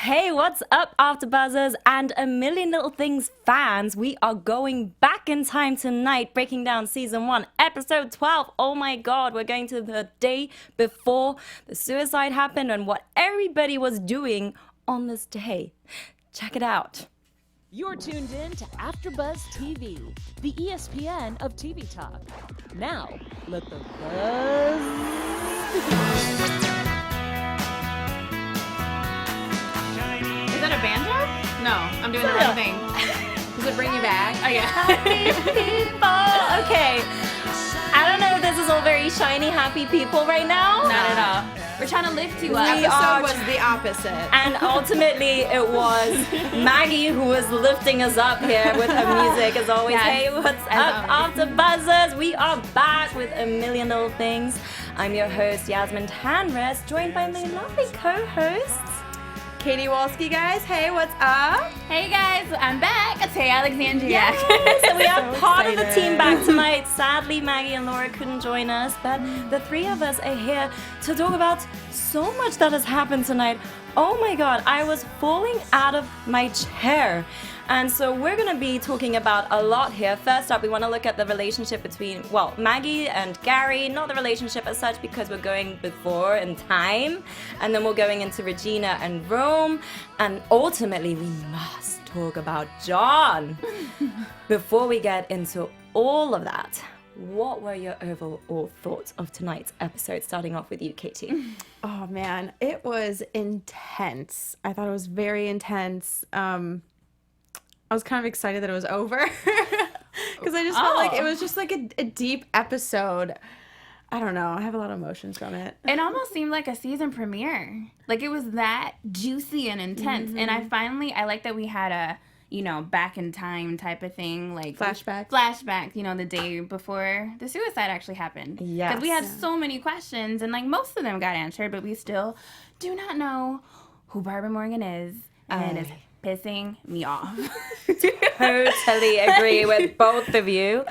Hey, what's up, AfterBuzzers and A Million Little Things fans? We are going back in time tonight, breaking down Season 1, Episode 12. Oh my god, we're going to the day before the suicide happened and what everybody was doing on this day. Check it out. You're tuned in to AfterBuzz TV, the ESPN of TV talk. Now, let the buzz begin. Is that a banjo? No, I'm doing the wrong thing. Does it bring you back? Oh, yeah. Happy people. Okay. I don't know if this is all very shiny, happy people right now. Not at all. We're trying to lift you up. We are, was the opposite. and ultimately it was Maggie who was lifting us up here with her music as always. Yes, Hey, what's up, AfterBuzzers? We are back with A Million Little Things. I'm your host, Yasmine Tanres, joined by my lovely co-hosts. Katie Wolski, guys. Hey, what's up? Hey guys, I'm back. It's Hey Alexandria. Yes, so we have So part of the excited. team back tonight. Sadly, Maggie and Laura couldn't join us, but the three of us are here to talk about so much that has happened tonight. Oh my god, I was falling out of my chair. And so we're going to be talking about a lot here. First up, we want to look at the relationship between, well, Maggie and Gary. Not the relationship as such because we're going before in time. And then we're going into Regina and Rome. And ultimately, we must talk about John. Before we get into all of that, what were your overall thoughts of tonight's episode? Starting off with you, Katie. Oh, man. It was intense. I thought it was very intense. I was kind of excited that it was over because I just felt like it was just like a deep episode. I don't know. I have a lot of emotions from it. It almost seemed like a season premiere. Like it was that juicy and intense. And I like that we had a, back in time type of thing. Like Flashbacks. Flashbacks, the day before the suicide actually happened. Yes. Because we had so many questions and like most of them got answered, but we still do not know who Barbara Morgan is. And it's pissing me off. Totally agree with both of you.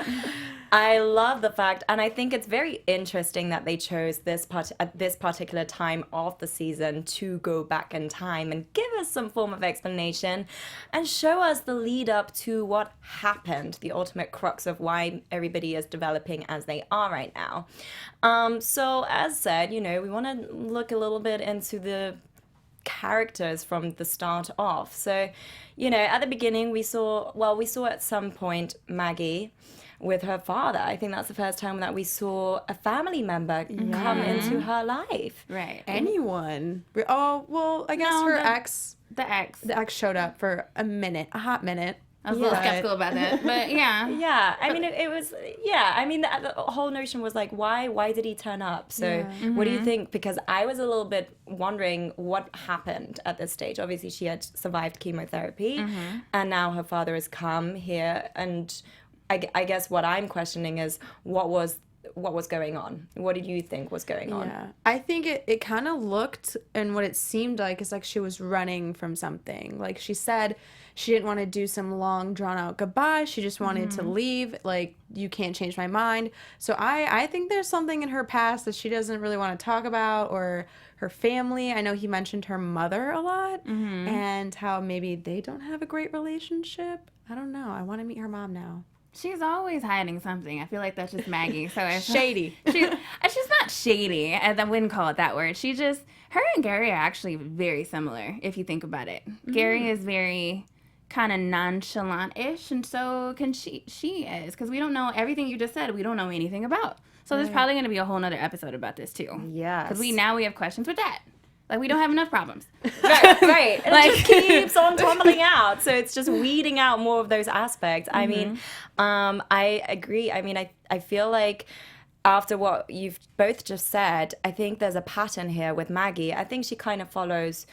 I love the fact, and I think it's very interesting that they chose at this particular time of the season to go back in time and give us some form of explanation and show us the lead up to what happened, the ultimate crux of why everybody is developing as they are right now. So as said, we want to look a little bit into the characters from the start off. So, at the beginning we saw at some point Maggie with her father. I think that's the first time that we saw a family member come into her life. Right. Anyone? Oh, well, I guess her ex. The ex. The ex showed up for a hot minute. I was a little skeptical about that, but yeah. Yeah, I mean, it was, I mean, the whole notion was like, why did he turn up? So what do you think? Because I was a little bit wondering what happened at this stage. Obviously, she had survived chemotherapy, and now her father has come here, and I guess what I'm questioning is what was going on? What did you think was going on? Yeah, I think it kind of looked, and what it seemed like is like she was running from something. Like she said she didn't want to do some long drawn out goodbye. She just wanted to leave. Like, you can't change my mind. So I think there's something in her past that she doesn't really want to talk about, or her family. I know he mentioned her mother a lot and how maybe they don't have a great relationship. I don't know. I want to meet her mom now. She's always hiding something. I feel like that's just Maggie. So it's Shady. She's not shady, as I wouldn't call it that word. Her and Gary are actually very similar, if you think about it. Gary is very kind of nonchalant-ish, and so she is, because we don't know everything you just said. We don't know anything about. So there's probably going to be a whole nother episode about this too. Yes. Because we have questions with that. Like, we don't have enough problems. Right. And it just keeps on tumbling out. So it's just weeding out more of those aspects. I mean, I agree. I mean, I feel like after what you've both just said, I think there's a pattern here with Maggie. I think she kind of follows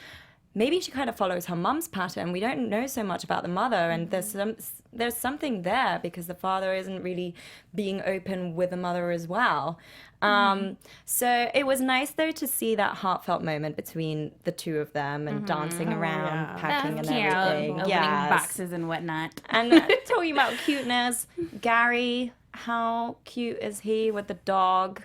her mum's pattern. We don't know so much about the mother, and there's something there because the father isn't really being open with the mother as well. So it was nice though to see that heartfelt moment between the two of them and dancing around, packing and everything. Opening boxes and whatnot. And talking about cuteness, Gary, how cute is he with the dog?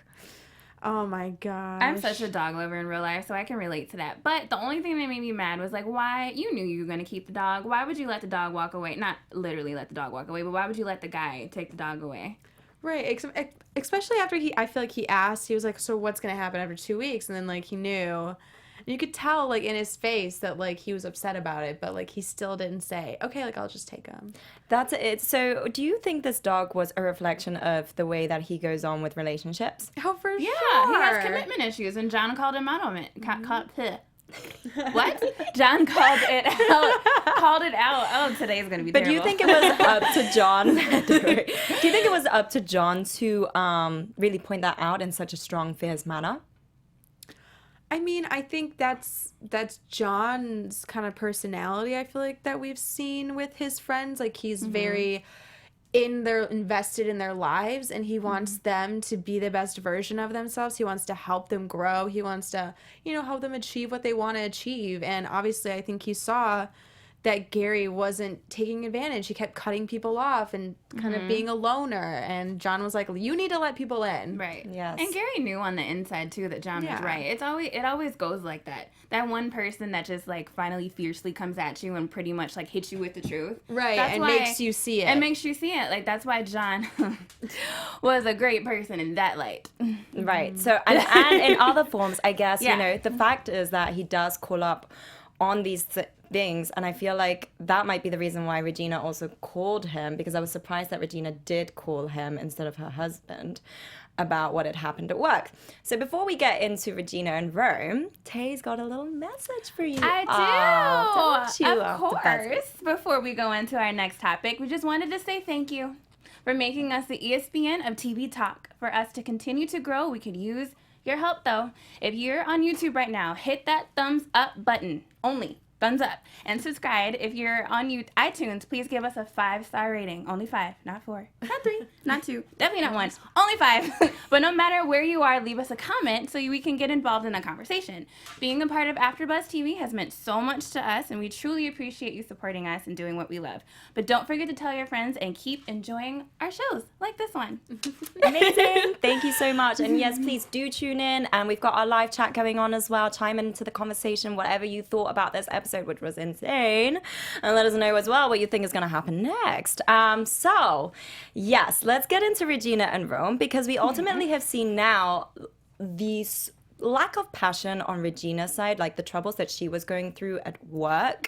Oh my gosh. I'm such a dog lover in real life, so I can relate to that. But the only thing that made me mad was like, why? You knew you were going to keep the dog. Why would you let the dog walk away? Not literally let the dog walk away, but why would you let the guy take the dog away? Right, especially after I feel like he asked, he was like, so what's going to happen after 2 weeks? And then, like, he knew. And you could tell, like, in his face that, like, he was upset about it, but, like, he still didn't say, okay, like, I'll just take him. That's it. So do you think this dog was a reflection of the way that he goes on with relationships? Oh, for Yeah, sure. he has commitment issues, and John called him out on it. What? John called it out. Oh, today's going to be But terrible. do you think it was up to John? Do you think it was up to John to really point that out in such a strong, fierce manner? I mean, I think that's John's kind of personality, I feel like, that we've seen with his friends. Like, he's very invested in their lives, and he wants them to be the best version of themselves. He wants to help them grow. He wants to, help them achieve what they want to achieve. And obviously, I think he saw that Gary wasn't taking advantage. He kept cutting people off and kind of being a loner. And John was like, you need to let people in. Right. Yes. And Gary knew on the inside too that John was right. It always goes like that. That one person that just like finally fiercely comes at you and pretty much like hits you with the truth. Right. That's and why, makes you see it. It makes you see it. Like that's why John was a great person in that light. Right. So and in other forms, I guess, Yeah. the fact is that he does call up on these things, and I feel like that might be the reason why Regina also called him, because I was surprised that Regina did call him instead of her husband about what had happened at work. So before we get into Regina and Rome, Tay's got a little message for you. I do. Oh, don't you? Of course. Before we go into our next topic, we just wanted to say thank you for making us the ESPN of TV talk. For us to continue to grow, we could use your help, though. If you're on YouTube right now, hit that thumbs up button. Only thumbs up. And subscribe. If you're on iTunes, please give us a 5-star rating. Only 5, not 4, not 3, not 2, definitely not 1. Only 5. But no matter where you are, leave us a comment so we can get involved in a conversation. Being a part of AfterBuzz TV has meant so much to us, and we truly appreciate you supporting us and doing what we love. But don't forget to tell your friends and keep enjoying our shows like this one. Amazing. Thank you so much. And yes, please do tune in. And we've got our live chat going on as well. Chime into the conversation, whatever you thought about this episode, which was insane. And let us know as well what you think is going to happen next. So, yes, let's get into Regina and Rome, because we ultimately have seen now these lack of passion on Regina's side, like the troubles that she was going through at work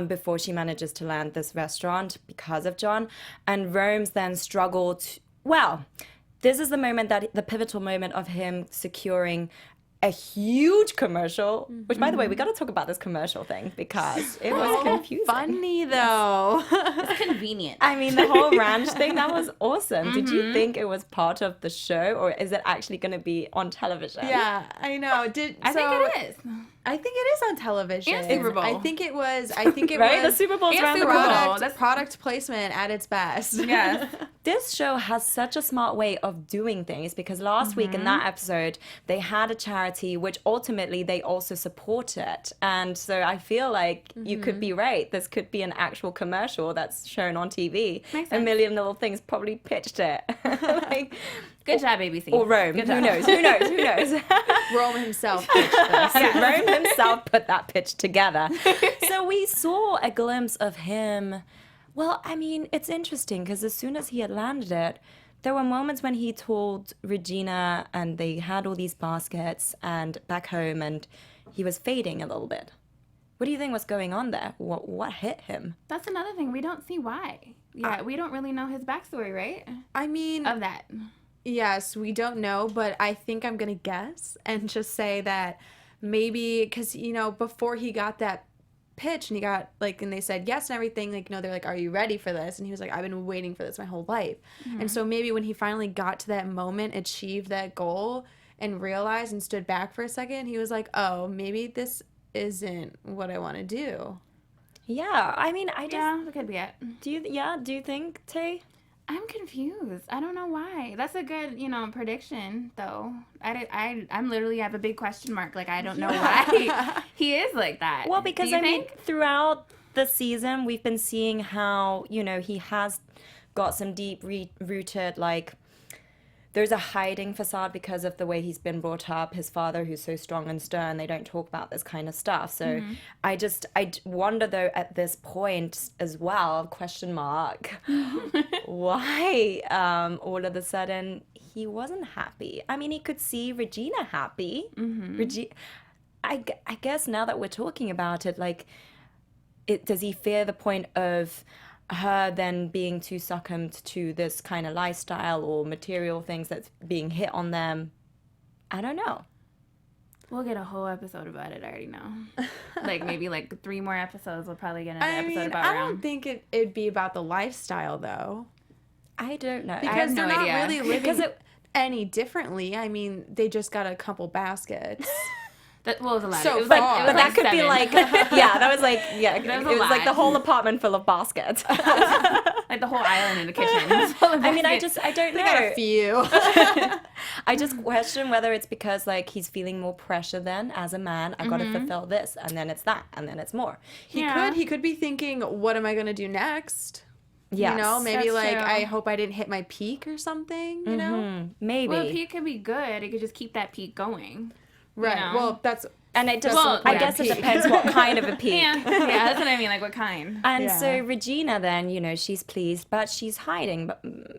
before she manages to land this restaurant because of John. And Rome's then struggled. Well, this is the pivotal moment of him securing a huge commercial, which, by the way, we got to talk about this commercial thing because it was confusing. Funny, though. It's convenient. I mean, the whole ranch thing, that was awesome. Did you think it was part of the show, or is it actually going to be on television? Yeah, I know. I think it is. I think it is on television. And Super Bowl. I think it was. Right? The Super Bowl's And around the Super Bowl. corner. That's- Product placement at its best. Yes. This show has such a smart way of doing things, because last week in that episode, they had a charity which ultimately they also supported. And so I feel like you could be right. This could be an actual commercial that's shown on TV. Makes A sense. Million Little Things probably pitched it. Good job, ABC. Or Rome. Good Who job. knows? Who knows? Who knows? Rome himself pitched this. Rome himself put that pitch together. So we saw a glimpse of him. Well, I mean, it's interesting because as soon as he had landed it, there were moments when he told Regina, and they had all these baskets and back home, and he was fading a little bit. What do you think was going on there? What hit him? That's another thing. We don't see why. Yeah, we don't really know his backstory, right? I mean, Of that. yes, we don't know, but I think I'm going to guess and just say that maybe because, before he got that pitch and he got and they said yes and everything, they're like, are you ready for this? And he was like, I've been waiting for this my whole life. And so maybe when he finally got to that moment, achieved that goal and realized and stood back for a second, he was like, oh, maybe this isn't what I want to do. Yeah, I mean, Yeah, that could be it. do you think, Tay? I'm confused. I don't know why. That's a good, prediction, though. I'm literally have a big question mark. Like, I don't know why he is like that. Well, because Do you I mean, think? throughout the season, we've been seeing how, he has got some deep rooted, there's a hiding facade because of the way he's been brought up. His father, who's so strong and stern, they don't talk about this kind of stuff. So I wonder though at this point as well, question mark, why all of a sudden he wasn't happy. I mean, he could see Regina happy. I guess now that we're talking about it, like, does he fear the point of her then being too succumbed to this kind of lifestyle or material things that's being hit on them? I don't know. We'll get a whole episode about it, I already know. Like, maybe, like, 3 more episodes, we'll probably get another episode about I Rome. don't think it'd be about the lifestyle, though. I don't know. Because they're no not idea. really living any differently. I mean, they just got a couple baskets. That was a lot. So it was far. like, it was But like that could be 7. like, yeah, that was like, yeah, That was it a was like lot. the whole apartment full of baskets. Like the whole island in the kitchen. I mean, I don't know. They got a few. I just question whether it's because like he's feeling more pressure then as a man. I got to fulfill this, and then it's that, and then it's more. He could be thinking, what am I going to do next? Yes, You know, maybe that's like, true. I hope I didn't hit my peak or something, you know? maybe. Well, peak could be good. It could just keep that peak going. Right. know? Well, that's... And it just, Well, I yeah, guess it peak. depends what kind of a peak. Yeah, that's what I mean. Like, what kind? And Yeah. so Regina then, you know, she's pleased, but she's hiding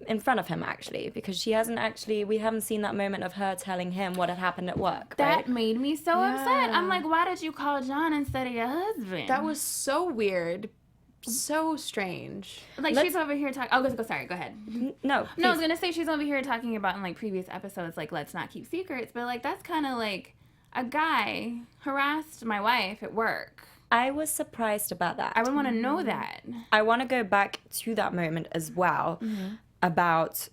in front of him actually, because we haven't seen that moment of her telling him what had happened at work, That right? made me so upset. I'm like, why did you call John instead of your husband? That was so weird. So strange. like, she's over here talking. Oh, go. Sorry, go ahead. No, No, I was gonna say she's over here talking about in like previous episodes, like, let's not keep secrets, but like that's kind of like a guy harassed my wife at work. I was surprised about that. I would want to know that. I want to go back to that moment as well about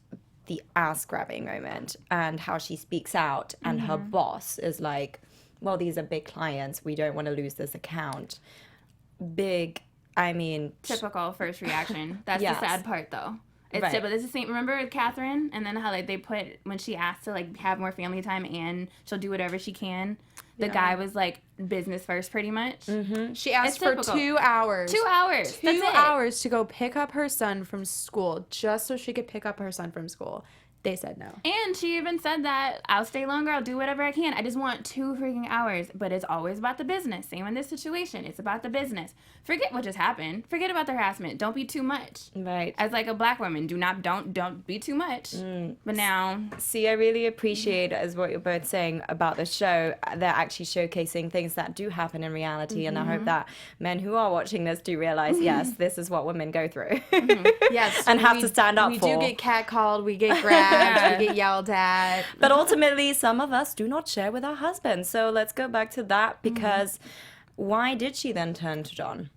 the ass grabbing moment and how she speaks out and her boss is like, well, these are big clients. We don't want to lose this account. Big, I mean, Typical first reaction. That's Yes. the sad part, though. It's Right. typical. It's the same. Remember Catherine, and then how like they put when she asked to like have more family time and she'll do whatever she can. The guy was like business first, pretty much. She asked It's for typical. 2 hours. 2 hours. That's 2 it. hours to go pick up her son from school just so she could pick up her son from school. They said no. And she even said that I'll stay longer. I'll do whatever I can. I just want 2 freaking hours. But it's always about the business. Same in this situation. It's about the business. Forget what just happened. Forget about the harassment. Don't be too much. right. As like a black woman, don't be too much. But now, See, I really appreciate, as what you're both saying about the show, they're actually showcasing things that do happen in reality. And I hope that men who are watching this do realize, yes, this is what women go through. Yes. And have to stand up we for. do get catcalled, we get grabbed, we get yelled at. But ultimately, some of us do not share with our husbands. So let's go back to that, because why did she then turn to John?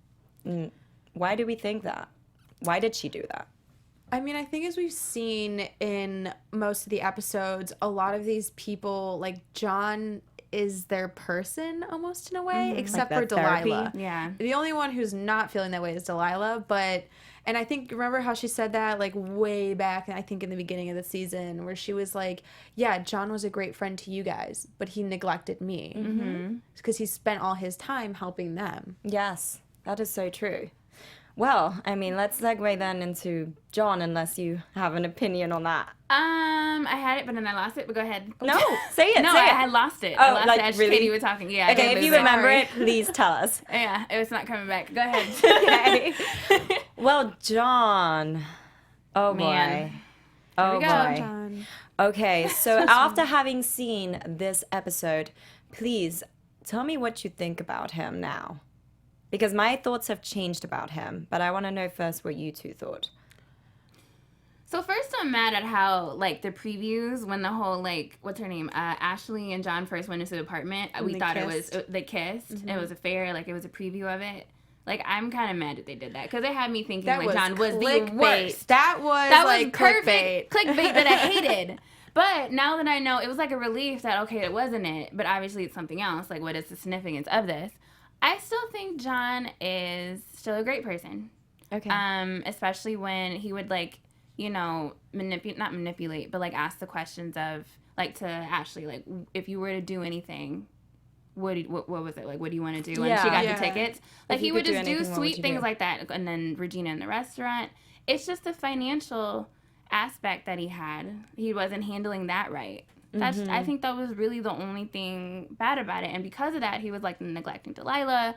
Why do we think that? Why did she do that? I mean, I think as we've seen in most of the episodes, a lot of these people, like John is their person almost in a way, except Like for their therapy? Delilah. yeah. The only one who's not feeling that way is Delilah, and I think, remember how she said that, like, way back, I think in the beginning of the season, where she was like, yeah, John was a great friend to you guys, but he neglected me. Because he spent all his time helping them. Yes, that is so true. Well, I mean, let's segue then into John, unless you have an opinion on that. I had it, but then I lost it. But go ahead. No, say it. No, say I it. had lost it. I Oh, lost like, it as really? Katie was talking. Yeah. I Okay, did if you lose it. remember Sorry. it, please tell us. Yeah, it was not coming back. Go ahead. Okay. Well, John. Oh Man. boy. Oh we go. boy. John. Okay, so after having seen this episode, please tell me what you think about him now. Because my thoughts have changed about him, but I want to know first what you two thought. So first, I'm mad at how like the previews when the whole like what's her name, Ashley and John first went into the apartment. We they thought kissed. it was they kissed. It was a fair, like it was a preview of it. Like I'm kind of mad that they did that because it had me thinking That like was John was the clickbait. worst. That was That like was perfect clickbait. clickbait that I hated. But now that I know, it was like a relief that okay, it wasn't it. But obviously, it's something else. Like, what is the significance of this? I still think John is still a great person. Okay. Especially when he would like, you know, not manipulate, but like ask the questions of like to Ashley, like if you were to do anything, what was it like? What do you want to do? And she Yeah. got Yeah. the tickets. Like you he would could do just do anything, what would sweet you things do? like that. And then Regina in the restaurant. It's just the financial aspect that he had. He wasn't handling that right. That's I think that was really the only thing bad about it. And because of that, he was like neglecting Delilah.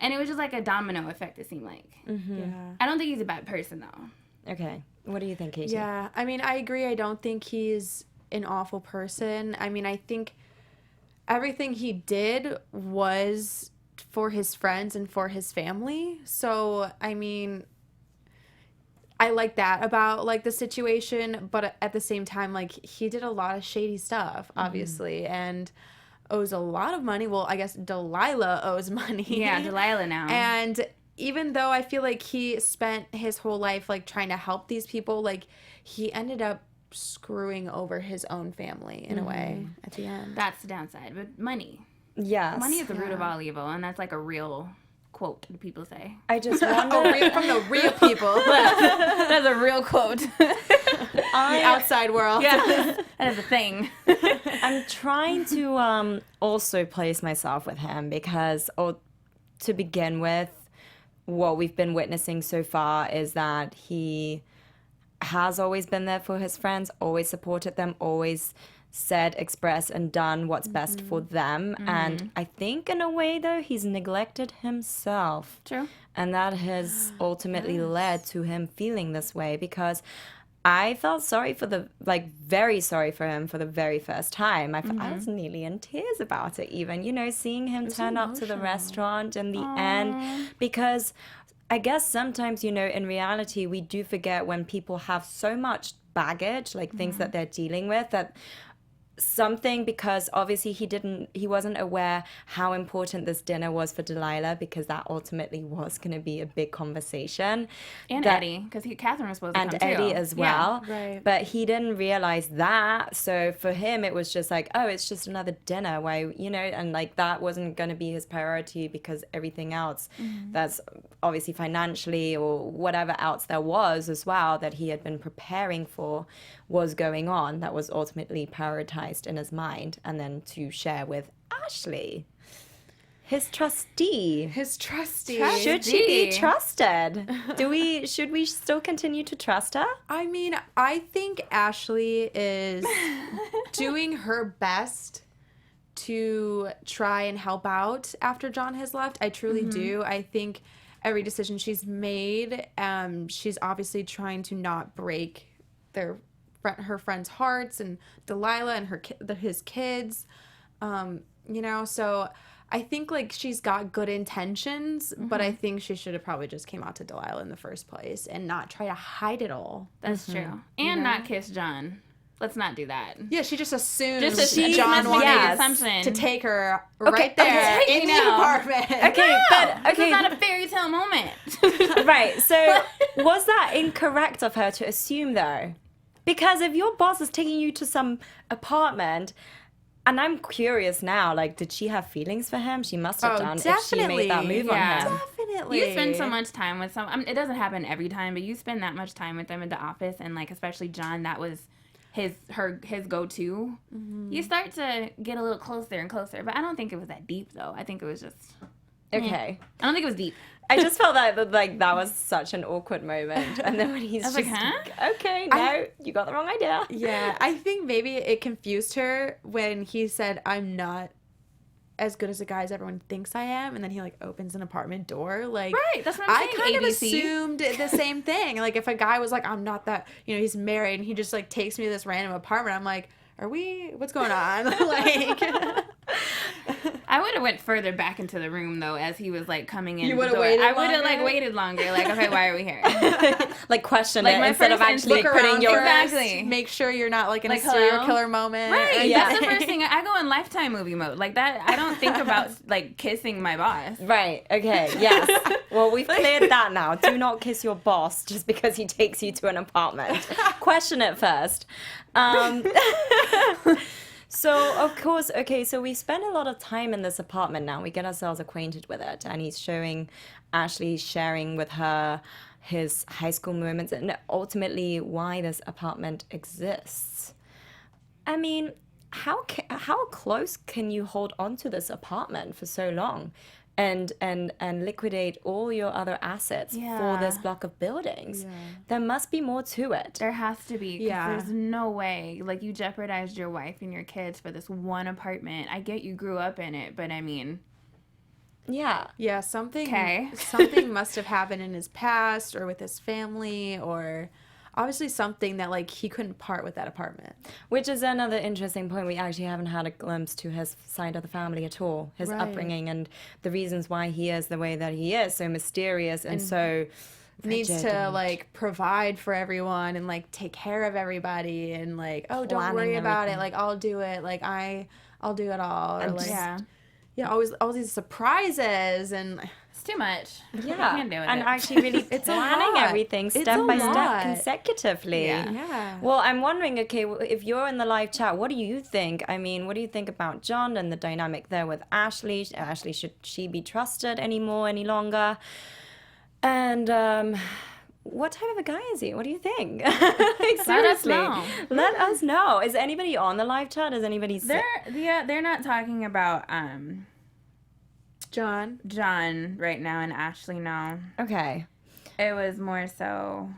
And it was just like a domino effect, it seemed like. Yeah. I don't think he's a bad person, though. Okay. What do you think, Katie? Yeah. I mean, I agree. I don't think he's an awful person. I mean, I think everything he did was for his friends and for his family. So, I mean, I like that about, like, the situation, but at the same time, like, he did a lot of shady stuff, obviously, and owes a lot of money. Well, I guess Delilah owes money. Yeah, Delilah now. And even though I feel like he spent his whole life, like, trying to help these people, like, he ended up screwing over his own family, in a way, at the end. That's the downside. But money. Yes. Money is the root of all evil, and that's like a real quote that people say. I just wonder. From the real people. That's a real quote. The outside world. Yeah, that is a thing. I'm trying to also place myself with him because, to begin with, what we've been witnessing so far is that he has always been there for his friends, always supported them, always said, expressed, and done what's best for them. And I think in a way, though, he's neglected himself. True. And that has ultimately led to him feeling this way because I felt sorry for very sorry for him for the very first time. I was nearly in tears about it even, seeing him turn up to the restaurant in the end, because I guess sometimes, in reality, we do forget when people have so much baggage, like things that they're dealing with, that because obviously he wasn't aware how important this dinner was for Delilah, because that ultimately was going to be a big conversation. And Eddie, because Catherine was supposed to come too. And Eddie as well. Yeah, right. But he didn't realize that. So for him, it was just like, oh, it's just another dinner. Why, and like that wasn't going to be his priority because everything else that's obviously financially or whatever else there was as well that he had been preparing for was going on, that was ultimately prioritized in his mind, and then to share with Ashley, his trustee. Should she be trusted? Should we still continue to trust her? I mean, I think Ashley is doing her best to try and help out after John has left. I truly do. I think every decision she's made, she's obviously trying to not break her friends' hearts, and Delilah and his kids, so I think like she's got good intentions, but I think she should have probably just came out to Delilah in the first place and not try to hide it all. That's true. And not kiss John. Let's not do that. Yeah, she just assumed John wanted to take her right there in the apartment. Okay, This is not a fairy tale moment. Right, so was that incorrect of her to assume, though? Because if your boss is taking you to some apartment, and I'm curious now, like, did she have feelings for him? She must have done if she made that move on him. Definitely. You spend so much time with it doesn't happen every time, but you spend that much time with them in the office, and like especially John, that was his go-to. You start to get a little closer and closer, but I don't think it was that deep though. I think it was just okay. I don't think it was deep. I just felt that was such an awkward moment, and then when he's I was just like, huh? Okay, no, you got the wrong idea. Yeah, I think maybe it confused her when he said, "I'm not as good as a guy as everyone thinks I am," and then he like opens an apartment door. Like, right, that's what I'm saying. I kind of ABC. assumed the same thing. Like, if a guy was like, "I'm not that," he's married, and he just like takes me to this random apartment, I'm like, what's going on? Like, I would have went further back into the room though as he was like coming in. You would have waited. I would have like waited longer. Like, okay, why are we here? Like question Like, it my instead of first actually instinct- putting your Exactly. Make sure you're not like in Like, a serial hello? killer moment. Right. Yeah. That's the first thing. I go in Lifetime movie mode. Like that. I don't think about like kissing my boss. Right. Okay. Yes. Well, we've cleared that now. Do not kiss your boss just because he takes you to an apartment. Question it first. So, of course, okay, so we spend a lot of time in this apartment now. We get ourselves acquainted with it, and he's showing Ashley, sharing with her his high school moments and ultimately why this apartment exists. I mean, how close can you hold on to this apartment for so long? and liquidate all your other assets for this block of buildings. Yeah. There must be more to it. There has to be. 'Cause Yeah. there's no way. Like, you jeopardized your wife and your kids for this one apartment. I get you grew up in it, but I mean... Yeah. Yeah, something Okay. something must have happened in his past or with his family, or obviously something that like he couldn't part with that apartment. Which is another interesting point. We actually haven't had a glimpse to his side of the family at all, his Right. upbringing and the reasons why he is the way that he is, so mysterious and so Needs rigid to and like provide for everyone and like take care of everybody and like, oh, don't Planning worry about it. everything. Like, I'll do it. Like, I'll do it all. Or And like, Yeah. yeah, always all these surprises and It's too much. Yeah, I can't do it. and actually really It's a planning lot. everything It's step a by lot. step consecutively. Yeah. yeah. Well, I'm wondering, okay, if you're in the live chat, what do you think? I mean, what do you think about John and the dynamic there with Ashley? Ashley, should she be trusted anymore, any longer? And what type of a guy is he? What do you think? Like, seriously, know. let us know. Is anybody on the live chat? Is anybody? They're not talking about John. John right now and Ashley now. Okay. It was more so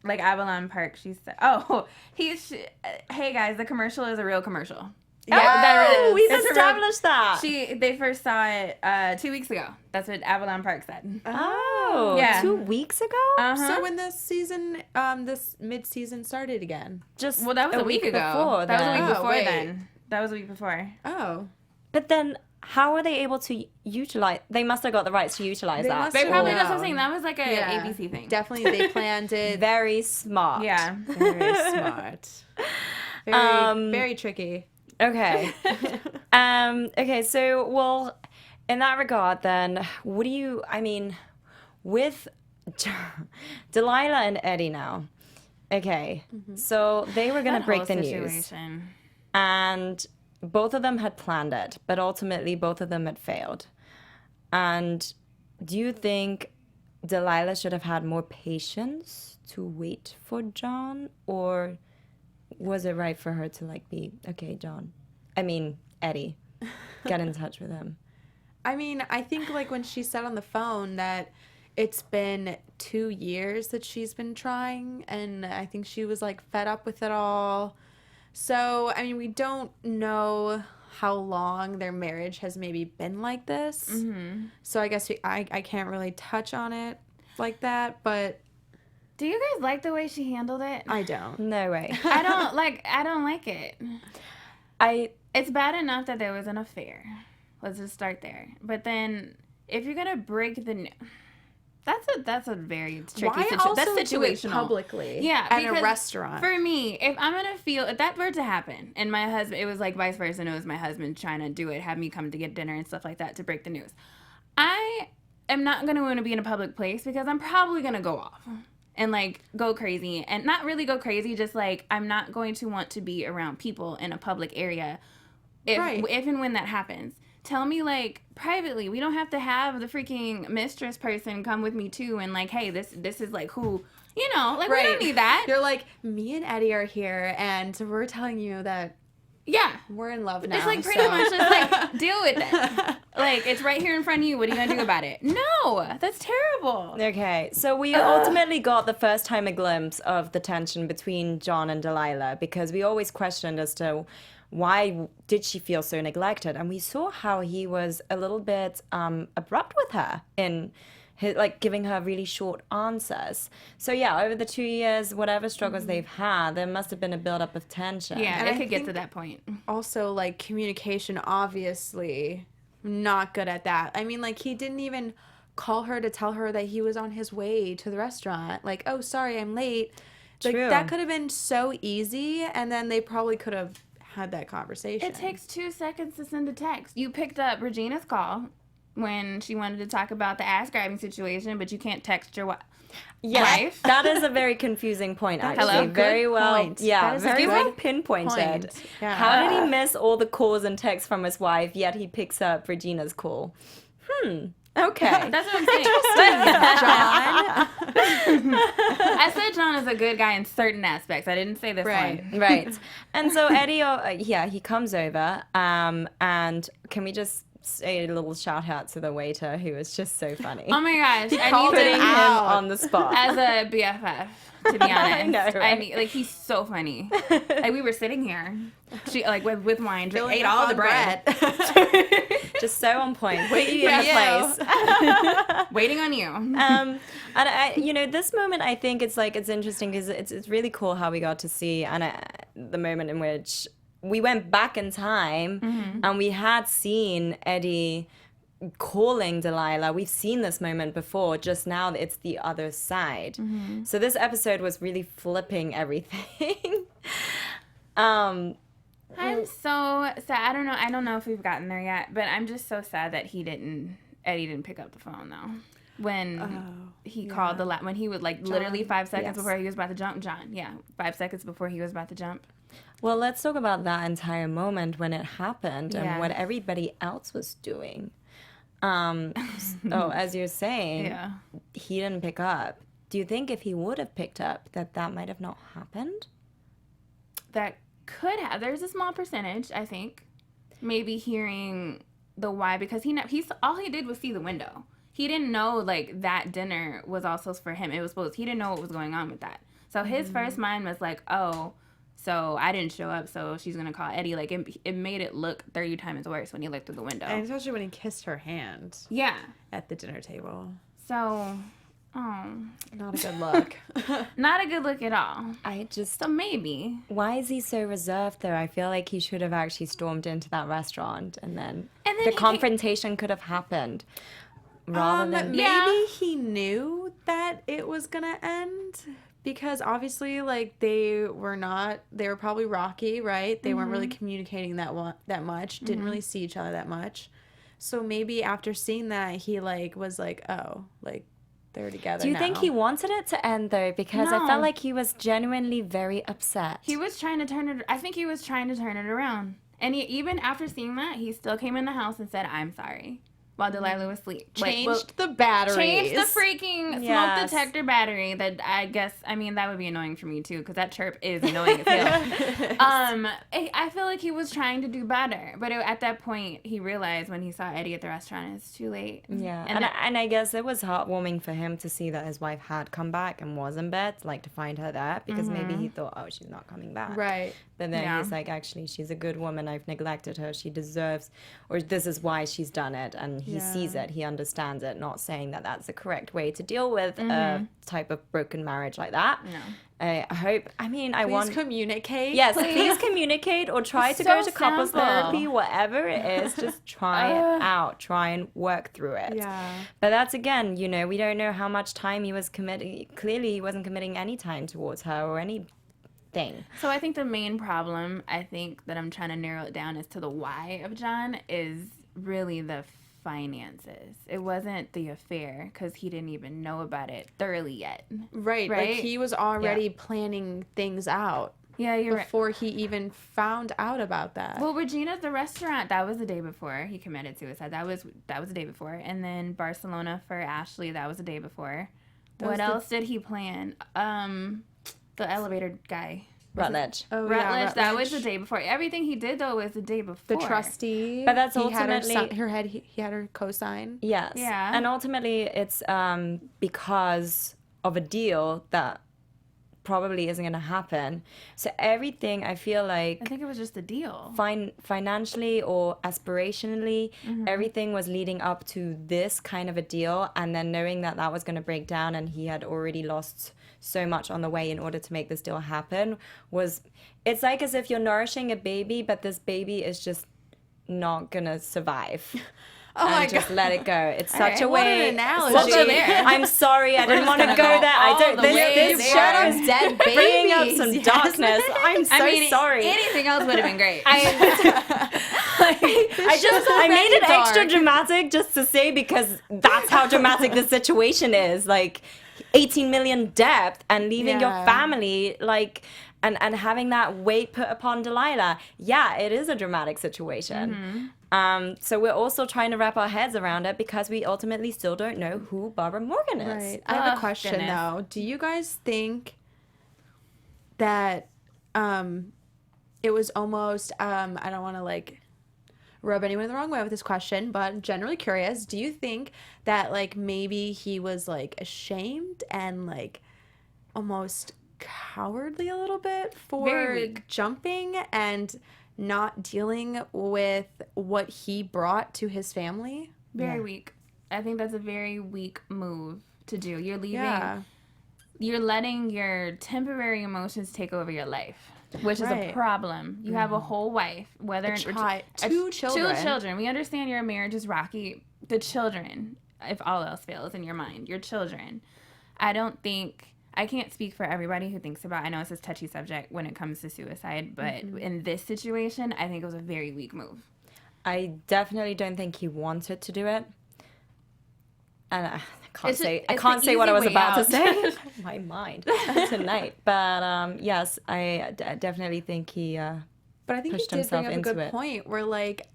like Avalon Park. She said, "Oh, hey guys, the commercial is a real commercial." Oh, we've It's a real- established that. They first saw it 2 weeks ago. That's what Avalon Park said. Oh, Yeah. 2 weeks ago? Uh-huh. So when this season, this mid-season started again. Just Well, that was a week ago. before That was a then. week Oh, before wait. then. That was a week before. Oh. But then, how are they able to utilize? They must have got the rights to utilize They that. must They probably, know. that's what I'm saying. That was like a Yeah. ABC thing. Definitely they planned it. Very smart. Yeah. Very smart. Very tricky. Okay. Okay. So, well, in that regard, then, what do you? I mean, with Delilah and Eddie now. Okay. So they were gonna That break whole the news, situation. and both of them had planned it, but ultimately both of them had failed. And do you think Delilah should have had more patience to wait for John, or was it right for her to like be, okay, Eddie, get in touch with him? I mean, I think like when she said on the phone that it's been 2 years that she's been trying, and I think she was like fed up with it all. So, I mean, we don't know how long their marriage has maybe been like this. Mm-hmm. So I guess I can't really touch on it like that, but Do you guys like the way she handled it? I don't. No way. I don't like it. It's bad enough that there was an affair. Let's just start there. But then if you're gonna break the that's a very tricky Why situation. also That's do it situational. publicly? Yeah, at a because restaurant. For me, if that were to happen, and my husband, it was like vice versa, and it was my husband trying to do it, have me come to get dinner and stuff like that to break the news. I am not going to want to be in a public place because I'm probably going to go off and like go crazy, and not really go crazy, just like I'm not going to want to be around people in a public area if and when that happens. Tell me, like, privately. We don't have to have the freaking mistress person come with me, too, and, like, hey, this is, like, who, you know, like, we don't need that. You're like, me and Eddie are here, and we're telling you that Yeah. we're in love now. It's, like, pretty much just, like, deal with it. Like, it's right here in front of you. What are you going to do about it? No, that's terrible. Okay, so we ultimately got the first time a glimpse of the tension between John and Delilah, because we always questioned as to why did she feel so neglected, and we saw how he was a little bit abrupt with her in his, like, giving her really short answers. So yeah, over the 2 years, whatever struggles they've had, there must have been a buildup of tension. Yeah, And it I could get to think- that point. Also, like, communication, obviously not good at that. I mean, like, he didn't even call her to tell her that he was on his way to the restaurant. Like, oh, sorry, I'm late. Like, True. that could have been so easy, and then they probably could have had that conversation. It takes 2 seconds to send a text. You picked up Regina's call when she wanted to talk about the ass grabbing situation, but you can't text your wife. Yes, that is a very confusing point, actually. Hello? Very Good well, point. yeah, That is a very good well pinpointed. point. Yeah. How did he miss all the calls and texts from his wife, yet he picks up Regina's call? Okay. That's what I'm saying. John. I said John is a good guy in certain aspects. I didn't say this Right. one. Right. And so Eddie, he comes over, and can we just say a little shout out to the waiter who was just so funny. Oh my gosh, I called need Putting him him out. on the spot. as a BFF. To be honest, I know, right? I mean, like he's so funny. Like we were sitting here, she like with wine, Filling ate up all the on bread, Just so on point. Waiting in Yeah. place. waiting on you. And I, this moment, I think it's interesting because it's really cool how we got to see the moment in which we went back in time and we had seen Eddie calling Delilah. We've seen this moment before, just now it's the other side. So this episode was really flipping everything. I'm so sad. I don't know if we've gotten there yet, but I'm just so sad that Eddie didn't pick up the phone though. When he called when he would literally 5 seconds before he was about to jump. John, 5 seconds before he was about to jump. Well, let's talk about that entire moment when it happened and what everybody else was doing. As you're saying, he didn't pick up. Do you think if he would have picked up that might have not happened? That could have. There's a small percentage, I think. Maybe hearing the why, because he's all he did was see the window. He didn't know that dinner was also for him. It was supposed. He didn't know what was going on with that. So his first mind was like, oh, so I didn't show up, so she's gonna call Eddie. It made it look 30 times worse when he looked through the window. And especially when he kissed her hand. Yeah. At the dinner table. So, Not a good look. not a good look at all. So maybe. why is he so reserved though? I feel like he should have actually stormed into that restaurant and then the confrontation could have happened. Rather than maybe he knew that it was gonna end. Because obviously, they were probably rocky, right? They weren't really communicating that much, didn't really see each other that much. So maybe after seeing that, he, was like, oh, they're together Do you now. think he wanted it to end, though? Because I No. felt like he was genuinely very upset. He was trying to turn it. I think he was trying to turn it around. And even after seeing that, he still came in the house and said, "I'm sorry," while Delilah was asleep. Changed the batteries. Changed the freaking Yes. smoke detector battery. That I guess, that would be annoying for me too, because that chirp is annoying as hell. I feel like he was trying to do better, but at that point, he realized when he saw Eddie at the restaurant, it's too late. Yeah, and and I guess it was heartwarming for him to see that his wife had come back and was in bed, to find her there, because maybe he thought, oh, she's not coming back. Right. But then he's like, actually, she's a good woman. I've neglected her. She deserves, or this is why she's done it. And he sees it. He understands it. Not saying that that's the correct way to deal with a type of broken marriage like that. No. I hope, I want... Please communicate. Yes, please communicate or try to go to couples therapy, whatever it is, just try it out. Try and work through it. Yeah. But that's, again, we don't know how much time he was committing. Clearly, he wasn't committing any time towards her or anything. So I think the main problem, that I'm trying to narrow it down as to the why of John is really the finances. It wasn't the affair, because he didn't even know about it thoroughly yet. Right. He was already planning things out. Yeah, you're right. Before he even found out about that. Well, Regina's the restaurant, that was the day before he committed suicide. That was the day before. And then Barcelona for Ashley, that was the day before. What else did he plan? The elevator guy. Rutledge. Oh, Rutledge, that was the day before. Everything he did, though, was the day before. The trustee. But that's he ultimately... he had her co-sign. Yes. Yeah. And ultimately, it's because of a deal that probably isn't going to happen. So everything, I feel like... I think it was just a deal. Financially or aspirationally, everything was leading up to this kind of a deal. And then knowing that that was going to break down and he had already lost so much on the way in order to make this deal happen it's like as if you're nourishing a baby, but this baby is just not going to survive. Oh my just God. let it go. It's such a What way. an analogy. Such We'll go there. I'm sorry, I didn't want to go there. I don't. This show is dead babies. bringing up some darkness. I'm so sorry. Anything else would have been great. I made it extra dramatic just to say, because that's how dramatic the situation is. 18 million debt and leaving your family, and having that weight put upon Delilah. Yeah, it is a dramatic situation. So we're also trying to wrap our heads around it because we ultimately still don't know who Barbara Morgan is. Right. I have a question goodness. though. Do you guys think that it was almost I don't want to rub anyone the wrong way with this question, but generally curious. Do you think that like maybe he was like ashamed and like almost cowardly a little bit for jumping and not dealing with what he brought to his family? Very weak. I think that's a very weak move to do. You're leaving, you're letting your temporary emotions take over your life, which is a problem. You have a whole wife, two children. We understand your marriage is rocky. The children, if all else fails in your mind, your children. I can't speak for everybody who thinks about, I know it's a touchy subject when it comes to suicide, but in this situation, I think it was a very weak move. I definitely don't think he wanted to do it. And I can't say what I was about to say. My mind tonight. But yes, I definitely think he but I think pushed he did bring himself up a into good it. point where like,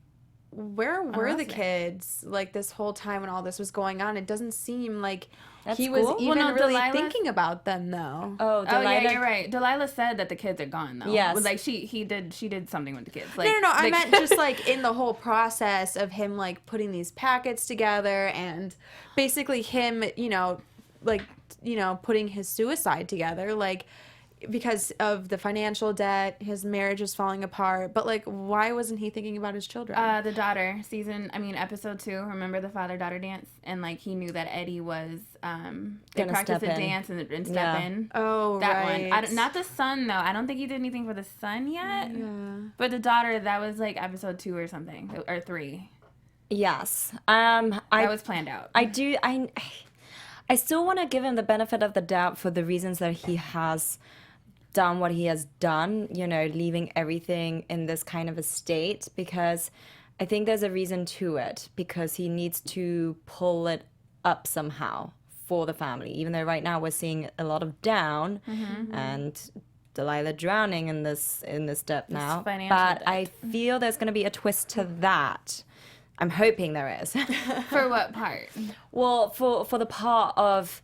where were the kids like this whole time when all this was going on? It doesn't seem like he was even really thinking about them though. Oh, yeah, you're right. Delilah said that the kids are gone though. Yes. Like she did something with the kids. Like, No. I meant just like in the whole process of him like putting these packets together and basically him, putting his suicide together, like because of the financial debt, his marriage is falling apart. But like, why wasn't he thinking about his children? The daughter episode 2. Remember the father-daughter dance, and like he knew that Eddie was they practiced a dance and step in. Oh, that right. one. Not the son though. I don't think he did anything for the son yet. Yeah. But the daughter, that was like episode 2 or something, or 3. Yes. That was planned out. I still want to give him the benefit of the doubt for the reasons that he has done what he has done, leaving everything in this kind of a state, because I think there's a reason to it, because he needs to pull it up somehow for the family, even though right now we're seeing a lot of down and Delilah drowning in this debt now. But I feel there's going to be a twist to that. I'm hoping there is. For what part? Well, for the part of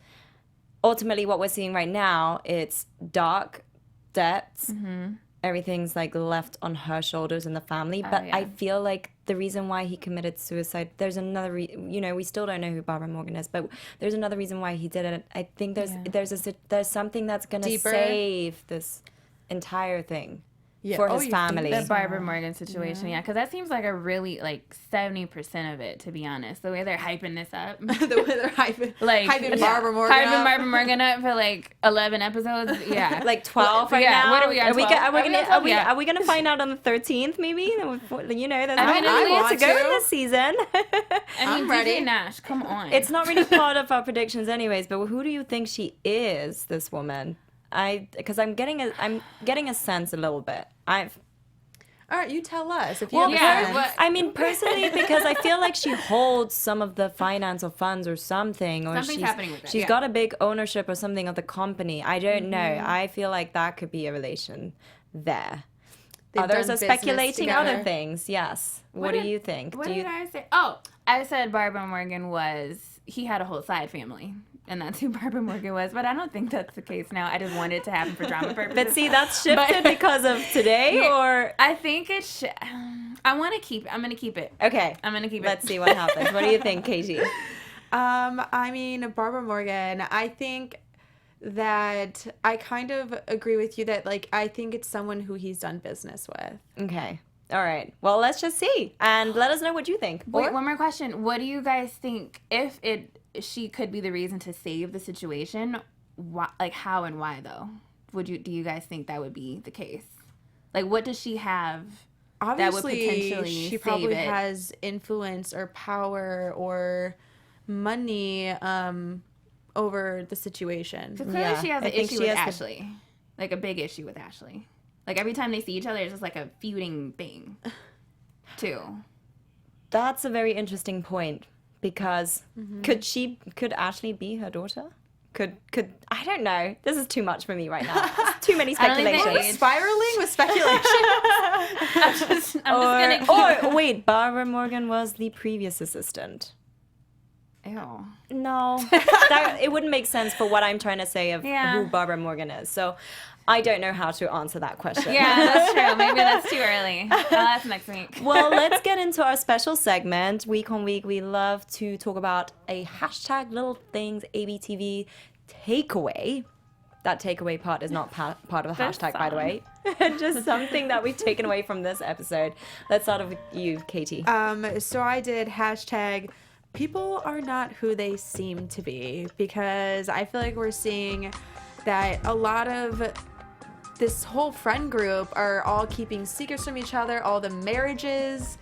ultimately what we're seeing right now, it's dark debts. Everything's like left on her shoulders in the family. But I feel like the reason why he committed suicide, there's another we still don't know who Barbara Morgan is, but there's another reason why he did it. I think there's something that's going to save this entire thing. For his family. The Barbara Morgan situation, because that seems like a really, 70% of it, to be honest. The way they're hyping this up. The way they're hyping Barbara Morgan up. Hyping Barbara Morgan up for, 11 episodes, 12 right now? What are we on, 12? Are we going to find out on the 13th, maybe? There's I want to to go in this season. I'm ready. Nash, come on. It's not really part of our predictions anyways, but who do you think she is, this woman? Because I'm getting a sense a little bit. All right, you tell us if you I mean, personally, because I feel like she holds some of the finance or funds or something, or something's happening with that. She's got a big ownership or something of the company. I don't know. I feel like that could be a relation there. Others are speculating other things. Yes. What do you think? What did I say? Oh, I said Barbara Morgan he had a whole side family. And that's who Barbara Morgan was. But I don't think that's the case now. I just wanted it to happen for drama purposes. But see, that's shifted because of today, or? I think I'm going to keep it. Okay. I'm going to keep it. Let's see what happens. What do you think, Katie? I mean, Barbara Morgan, I think that I kind of agree with you that, I think it's someone who he's done business with. Okay. All right. Well, let's just see. And let us know what you think. Wait, one more question. What do you guys think, if she could be the reason to save the situation, how and why though? Do you guys think that would be the case? What does she have? Obviously, that would potentially she probably has influence or power or money over the situation. So clearly she has an issue with Ashley, a big issue with Ashley. Every time they see each other, it's just a feuding thing, too. That's a very interesting point. Because could Ashley be her daughter? Could I don't know. This is too much for me right now. It's too many speculations. Spiraling with speculation. I'm just gonna keep wait, Barbara Morgan was the previous assistant. Ew. No, it wouldn't make sense for what I'm trying to say of who Barbara Morgan is. So I don't know how to answer that question. Yeah, that's true. Maybe that's too early. I'll ask next week. Well, let's get into our special segment. Week on week, we love to talk about a hashtag little things ABTV takeaway. That takeaway part is not part of a hashtag, by the way. Just something that we've taken away from this episode. Let's start with you, Katie. So I did hashtag people are not who they seem to be, because I feel like we're seeing that a lot of this whole friend group are all keeping secrets from each other. All the marriages,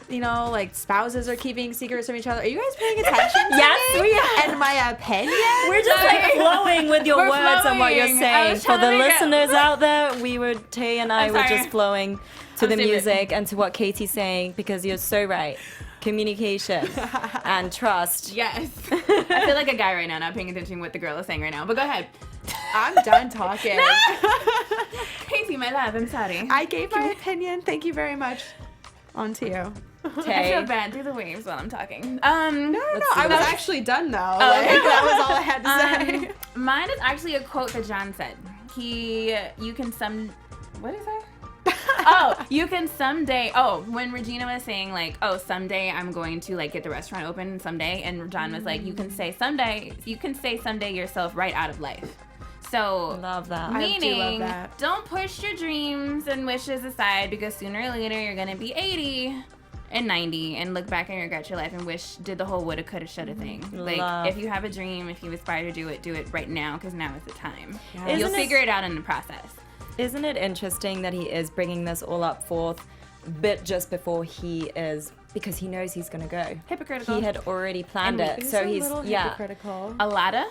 you know, like spouses are keeping secrets from each other. Are you guys paying attention to Yes, me? we are. And my opinion? We're just like flowing with your We're words and what you're flowing. I saying. was For trying to the make it- listeners out there, Tay and I I'm were sorry. just flowing to the stupid. music and to what Katie's saying, because you're so right. Communication and trust. Yes. I feel like a guy right now, not paying attention to what the girl is saying right now. But go ahead. I'm done talking. Casey, my love, I'm sorry. I gave my opinion. Thank you very much. On to you. I Tay. feel bad. Do the waves while I'm talking. No, I was actually done though. Like, that was all I had to say. Mine is actually a quote that John said. You can what is that? You can someday. When Regina was saying like, someday I'm going to like get the restaurant open someday, and John was like, you can say someday yourself right out of life. So Love that. meaning, love that. don't push your dreams and wishes aside, because sooner or later you're gonna be 80 and 90 and look back and regret your life and wish did the whole woulda, coulda, shoulda thing. Like, Love. if you have a dream, if you aspire to do it right now, because now is the time. Yeah. You'll Isn't it- figure it out in the process. Isn't it interesting that he is bringing this all up forth, but just before he is, because he knows he's going to go. Hypocritical. He had already planned it. It's So a he's, little hypocritical. A lotta?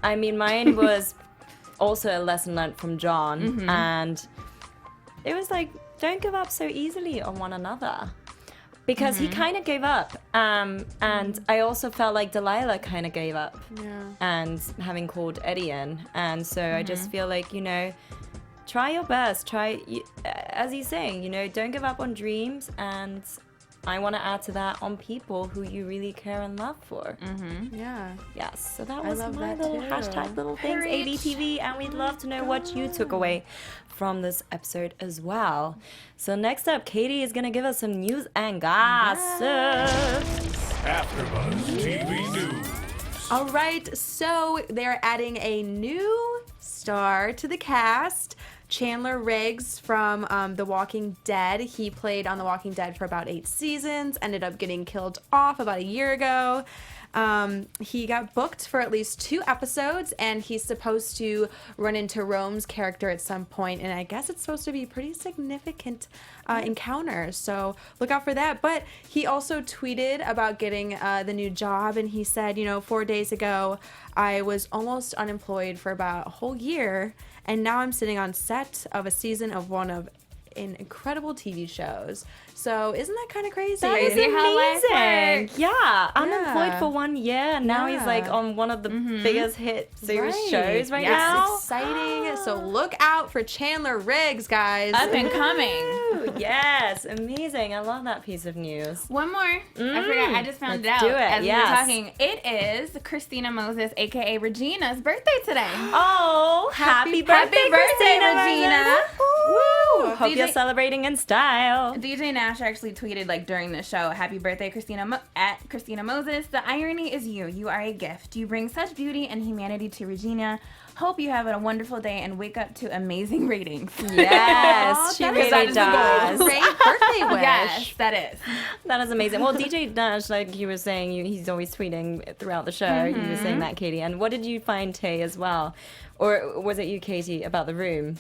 I mean, mine was also a lesson learned from John, and it was like, don't give up so easily on one another. Because he kind of gave up. And I also felt like Delilah kind of gave up. Yeah. And having called Eddie in. And so I just feel like, try your best. As he's saying, don't give up on dreams. And I want to add to that on people who you really care and love for. Yeah. Yes. So that I was love my that little too. hashtag little things ABTV. And we'd love to know what you took away from this episode as well. So next up, Katie is going to give us some news and gossip. AfterBuzz TV News. All right, so they're adding a new star to the cast. Chandler Riggs from The Walking Dead. He played on The Walking Dead for about 8 seasons, ended up getting killed off about a year ago. He got booked for at least 2 episodes, and he's supposed to run into Rome's character at some point, and I guess it's supposed to be pretty significant encounter, so look out for that. But he also tweeted about getting the new job, and he said, 4 days ago, I was almost unemployed for about a whole year, and now I'm sitting on set of a season of one of an incredible TV shows. So isn't that kind of crazy? That is Crazy how life amazing. works. Yeah, unemployed for 1 year, and now he's Yeah. like on one of the biggest hit series Right. shows right Yes. now. Exciting. So look out for Chandler Riggs, guys. Up and coming. Ooh, yes, amazing. I love that piece of news. One more. I forgot. I just found Let's it out do it, as yes. we were talking. It is Christina Moses, aka Regina's birthday today. Oh, happy birthday, Regina! Regina. Woo! Hope you're DJ celebrating in style. DJ Nash actually tweeted during the show, "Happy birthday, Christina at Christina Moses. The irony is you. You are a gift. You bring such beauty and humanity to Regina. Hope you have a wonderful day and wake up to amazing ratings." Yes, she that really is the does. Great birthday wish. Yes, that is. That is amazing. Well, DJ Nash, like you were saying, he's always tweeting throughout the show. You were saying that, Katie. And what did you find, Tay, as well? Or was it you, Katie, about the room?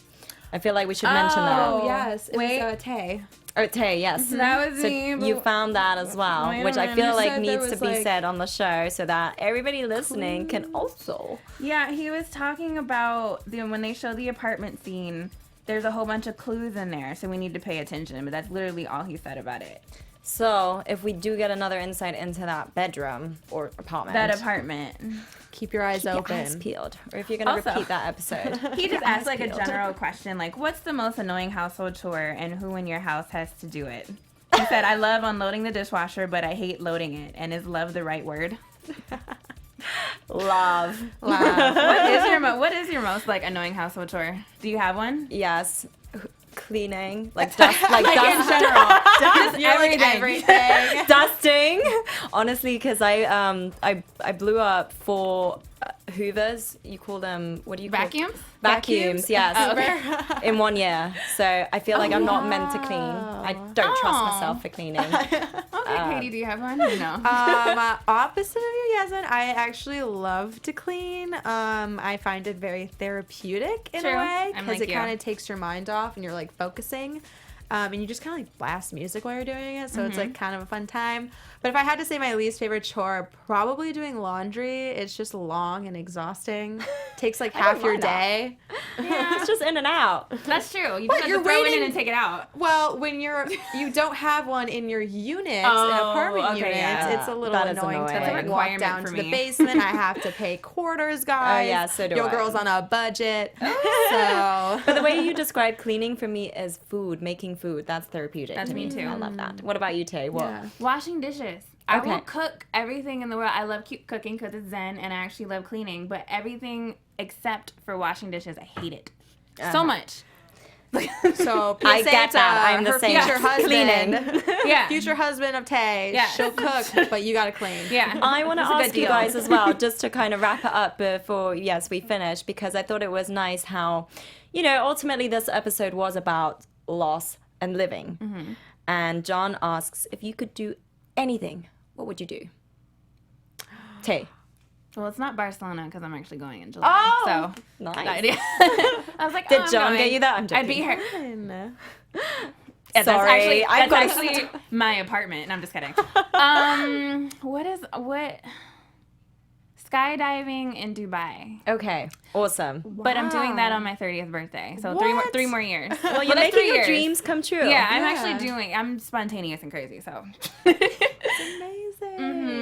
I feel like we should mention that. Oh, yes. It Wait. was Tay. Or Tay, yes. That was So me, but- you found that as well, Wait a which I minute. feel You like said there needs to was, be like- said on the show so that everybody listening can also. Yeah, he was talking about when they show the apartment scene, there's a whole bunch of clues in there, so we need to pay attention. But that's literally all he said about it. So if we do get another insight into that bedroom or apartment, That apartment. Keep your eyes keep your open. eyes peeled. Or if you're going to Also- repeat that episode. He just asked a peeled. general question, what's the most annoying household chore and who in your house has to do it? He said, I love unloading the dishwasher, but I hate loading it. And is love the right word? Love. What is your most like annoying household chore? Do you have one? Yes. Cleaning, like dust, like dust In general, just You're like everything. dusting. Honestly, because I blew up 4 hoovers. You call them, what do you call Vacuums? Vacuums, yes. Oh, okay. In 1 year. So I feel like I'm not meant to clean. I don't trust myself for cleaning. Okay, Katie, do you have one? No. Opposite of you, Yasmin, I actually love to clean. I find it very therapeutic in True. a way I'm because like it you. kind of takes your mind off and you're like focusing. And you just kind of like blast music while you're doing it, so it's like kind of a fun time. But if I had to say my least favorite chore, probably doing laundry. It's just long and exhausting. Takes like half your mind that. day. Yeah, it's just in and out. That's true. You What, just have you're to throw it in waiting- and take it out. Well, when you don't have one in your unit, in Oh, apartment okay, units, yeah. it's a little That is annoying to annoying. like It's a walk requirement down for to me. the basement. I have to pay quarters, guys. yeah, so do Your I. girl's on a budget. So But the way you describe cleaning for me is food, making food. That's therapeutic. That's to me too. I love that. What about you, Tay? What? yeah. Washing dishes. I will Okay. cook everything in the world. I love cooking because it's zen, and I actually love cleaning. But everything except for washing dishes, I hate it so much. So I PSA get to that. I'm the her same. future husband. Cleaning. Yeah. Future husband of Tay. Yeah. She'll cook, but you gotta clean. Yeah. I want to It's a good ask you deal. guys as well, just to kind of wrap it up before, yes, we finish, because I thought it was nice how, ultimately this episode was about loss and living. Mm-hmm. And John asks, if you could do anything, what would you do? Tay. Well, it's not Barcelona because I'm actually going in July. Oh, So nice. idea. I was like, Did I'm John going. get you that? I'm I'd be joking. here. Sorry, That's actually, I've that's got actually my apartment. And I'm just kidding. What? Skydiving in Dubai. Okay, awesome. But I'm doing that on my 30th birthday. So What? 3 more years. Well, you're that's making 3 your years. dreams come true. Yeah, I'm Yeah. actually I'm spontaneous and crazy. So. Amazing.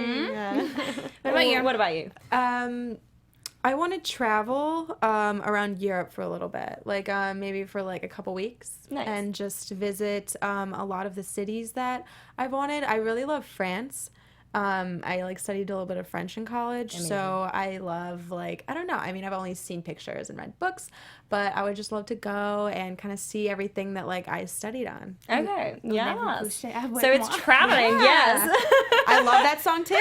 What about you? What about you? I want to travel around Europe for a little bit, like maybe for like a couple weeks, Nice. and just visit a lot of the cities that I've wanted. I really love France. I like studied a little bit of French in college, so I love I don't know. I mean, I've only seen pictures and read books, but I would just love to go and kind of see everything that I studied on. Okay, yes. So So it's traveling, yes. I love that song too.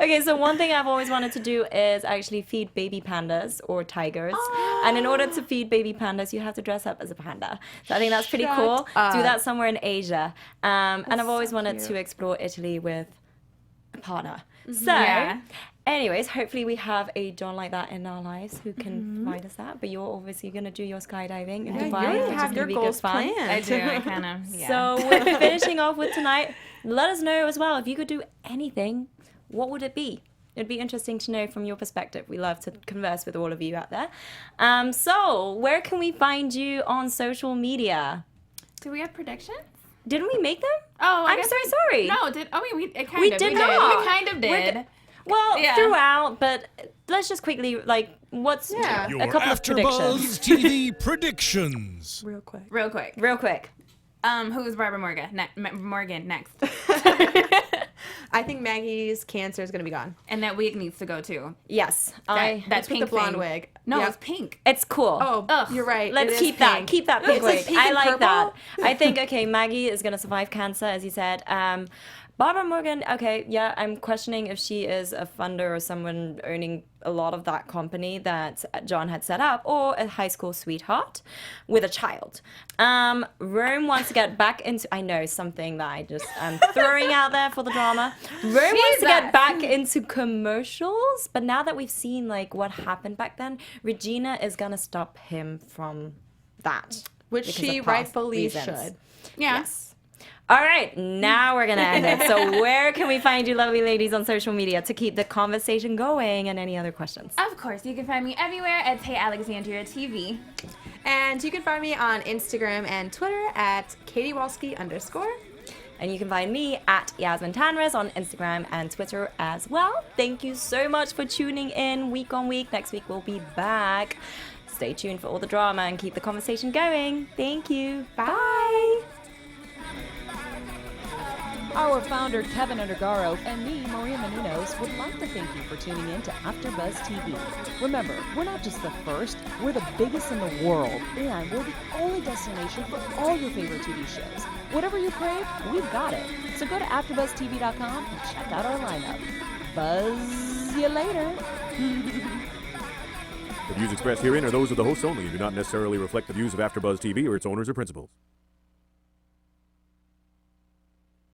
Okay, so one thing I've always wanted to do is actually feed baby pandas or tigers. And in order to feed baby pandas, you have to dress up as a panda. So I think that's pretty Shut cool. up. Do that somewhere in Asia. And I've always so wanted cute. to explore Italy with a partner. So, Yeah. anyways, hopefully we have a John like that in our lives who can provide us that. But you're obviously going to do your skydiving in Yeah, Dubai, you already which is have going your to be goals good fun. planned. I do. I kind of. Yeah. So we're finishing off with tonight. Let us know as well if you could do anything, what would it be? It'd be interesting to know from your perspective. We love to converse with all of you out there. So where can we find you on social media? do we have predictions? Didn't we make them? Oh, I I'm guess so sorry. No, we kind We of did we not. We kind of did. Well, Yeah. throughout, but let's just quickly what's Yeah. a couple of predictions, AfterBuzz TV predictions. Real quick. Real quick. real quick. Who's Barbara Morgan? Morgan next, I think Maggie's cancer is gonna be gone. and that wig needs to go too. Yes, That With pink the blonde thing. wig. No, Yep. it's pink. it's cool. Oh, Ugh. you're right. Let's It is keep that. pink. Keep that pink It's like wig. pink I and like that. purple. I think, okay, Maggie is going to survive cancer, as you said. Barbara Morgan, okay, yeah, I'm questioning if she is a funder or someone owning a lot of that company that John had set up, or a high school sweetheart with a child. Rome wants to get back into, I know, something that I just am throwing out there for the drama. Rome wants to get Jesus. back into commercials, but now that we've seen what happened back then, Regina is going to stop him from that. Which because she of past rightfully reasons. should. Yeah. Yes. All right, now we're going to end it. So where can we find you lovely ladies on social media to keep the conversation going, and any other questions? Of course, you can find me everywhere at Alexandria TV. And you can find me on Instagram and Twitter at KatieWolski_. And you can find me at Yasmine Tanres on Instagram and Twitter as well. Thank you so much for tuning in week on week. Next week we'll be back. Stay tuned for all the drama and keep the conversation going. Thank you. Bye. Our founder, Keven Undergaro, and me, Maria Menounos, would like to thank you for tuning in to AfterBuzz TV. Remember, we're not just the first, we're the biggest in the world, and we're the only destination for all your favorite TV shows. Whatever you crave, we've got it. So go to AfterBuzzTV.com and check out our lineup. Buzz you later. The views expressed herein are those of the hosts only and do not necessarily reflect the views of AfterBuzz TV or its owners or principals.